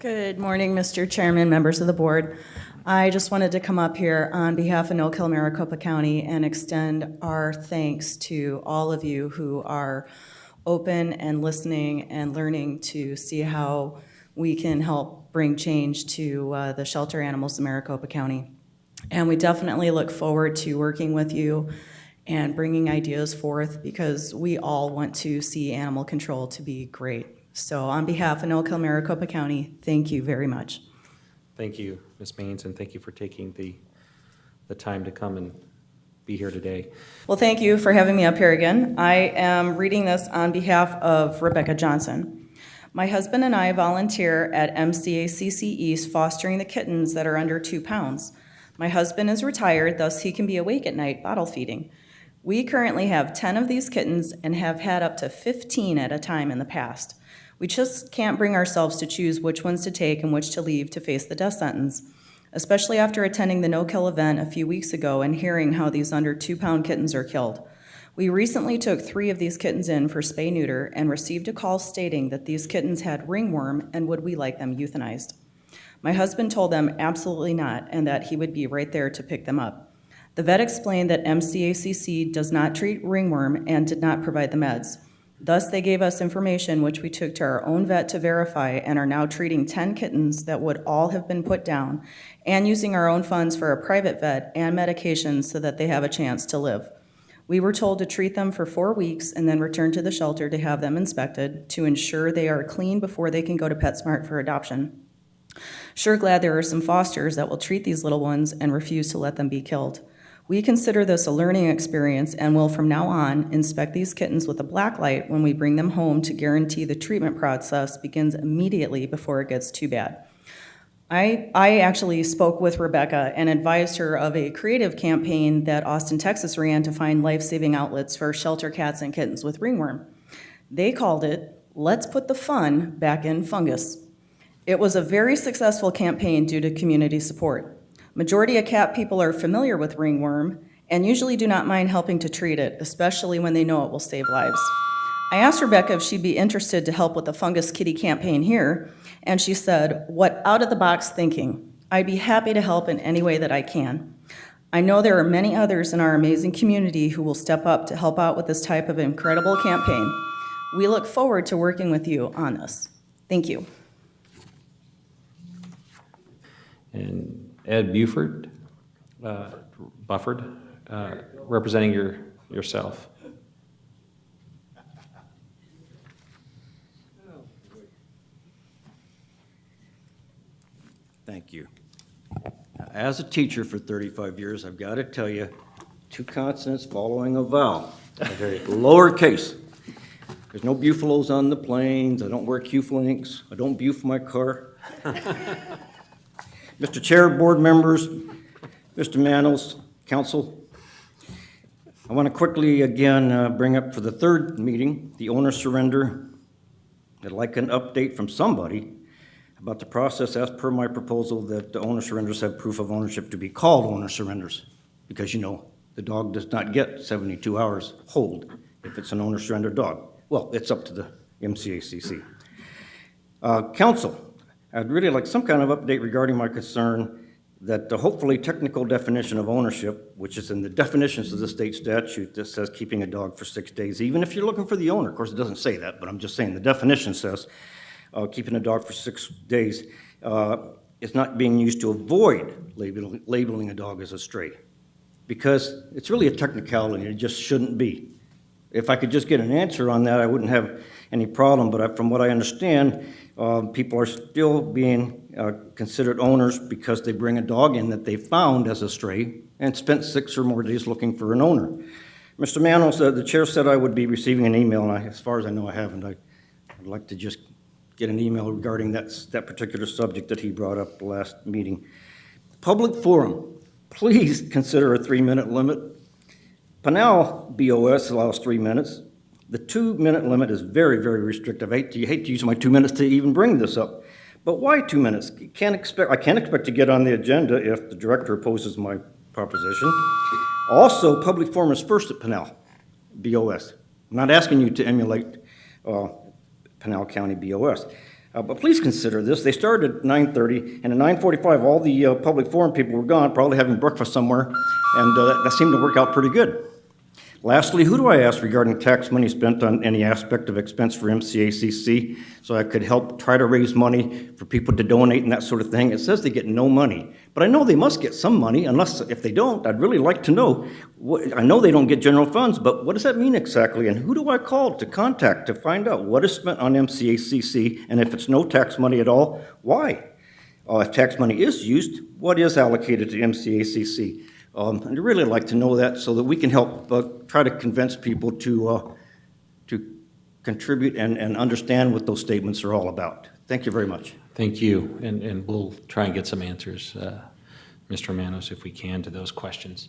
Good morning, Mr. Chairman, members of the board. I just wanted to come up here on behalf of No Kill Maricopa County and extend our thanks to all of you who are open and listening and learning to see how we can help bring change to the shelter animals in Maricopa County. And we definitely look forward to working with you and bringing ideas forth because we all want to see animal control to be great. So on behalf of No Kill Maricopa County, thank you very much. Thank you, Ms. Maines, and thank you for taking the time to come and be here today. Well, thank you for having me up here again. I am reading this on behalf of Rebecca Johnson. My husband and I volunteer at MCACC East fostering the kittens that are under 2 pounds. My husband is retired, thus he can be awake at night bottle feeding. We currently have 10 of these kittens and have had up to 15 at a time in the past. We just can't bring ourselves to choose which ones to take and which to leave to face the death sentence, especially after attending the no-kill event a few weeks ago and hearing how these under 2-pound kittens are killed. We recently took 3 of these kittens in for spay-neuter and received a call stating that these kittens had ringworm and would we like them euthanized. My husband told them absolutely not and that he would be right there to pick them up. The vet explained that MCACC does not treat ringworm and did not provide the meds. Thus, they gave us information which we took to our own vet to verify and are now treating 10 kittens that would all have been put down and using our own funds for a private vet and medications so that they have a chance to live. We were told to treat them for 4 weeks and then return to the shelter to have them inspected to ensure they are clean before they can go to PetSmart for adoption. Sure glad there are some fosters that will treat these little ones and refuse to let them be killed. We consider this a learning experience and will from now on inspect these kittens with a black light when we bring them home to guarantee the treatment process begins immediately before it gets too bad. I actually spoke with Rebecca and advised her of a creative campaign that Austin, Texas ran to find life-saving outlets for shelter cats and kittens with ringworm. They called it, "Let's Put the Fun Back in Fungus." It was a very successful campaign due to community support. Majority of cat people are familiar with ringworm and usually do not mind helping to treat it, especially when they know it will save lives. I asked Rebecca if she'd be interested to help with the Fungus Kitty campaign here, and she said, "What out-of-the-box thinking? I'd be happy to help in any way that I can." I know there are many others in our amazing community who will step up to help out with this type of incredible campaign. We look forward to working with you on this. Thank you. And Ed Bufford, representing yourself. Thank you. As a teacher for 35 years, I've got to tell you, 2 consonants following a vowel. Lowercase. There's no buffaloes on the plains. I don't wear Q-flinks. I don't buff my car. Mr. Chair, board members, Mr. Manos, council, I want to quickly again bring up for the 3rd meeting, the owner surrender. I'd like an update from somebody about the process as per my proposal that the owner surrenders have proof of ownership to be called owner surrenders. Because, you know, the dog does not get 72 hours hold if it's an owner surrender dog. Well, it's up to the MCACC. Council, I'd really like some kind of update regarding my concern that the hopefully technical definition of ownership, which is in the definitions of the state statute that says keeping a dog for 6 days, even if you're looking for the owner. Of course, it doesn't say that, but I'm just saying the definition says keeping a dog for 6 days is not being used to avoid labeling a dog as a stray, because it's really a technicality. It just shouldn't be. If I could just get an answer on that, I wouldn't have any problem, but from what I understand, people are still being considered owners because they bring a dog in that they found as a stray and spent 6 or more days looking for an owner. Mr. Manos, the chair said I would be receiving an email, and as far as I know, I haven't. I'd like to just get an email regarding that particular subject that he brought up the last meeting. Public forum, please consider a 3-minute limit. Pinal BOS allows 3 minutes. The 2-minute limit is very, very restrictive. I hate to use my 2 minutes to even bring this up. But why 2 minutes? I can't expect to get on the agenda if the director opposes my proposition. Also, public forum is first at Pinal BOS. I'm not asking you to emulate Pinal County BOS. But please consider this. They started at 9:30, and at 9:45, all the public forum people were gone, probably having breakfast somewhere, and that seemed to work out pretty good. Lastly, who do I ask regarding tax money spent on any aspect of expense for MCACC so I could help try to raise money for people to donate and that sort of thing? It says they get no money, but I know they must get some money, unless if they don't, I'd really like to know. I know they don't get general funds, but what does that mean exactly? And who do I call to contact to find out what is spent on MCACC, and if it's no tax money at all, why? If tax money is used, what is allocated to MCACC? I'd really like to know that so that we can help try to convince people to contribite and understand what those statements are all about. Thank you very much. Thank you, and we'll try and get some answers, Mr. Manos, if we can, to those questions.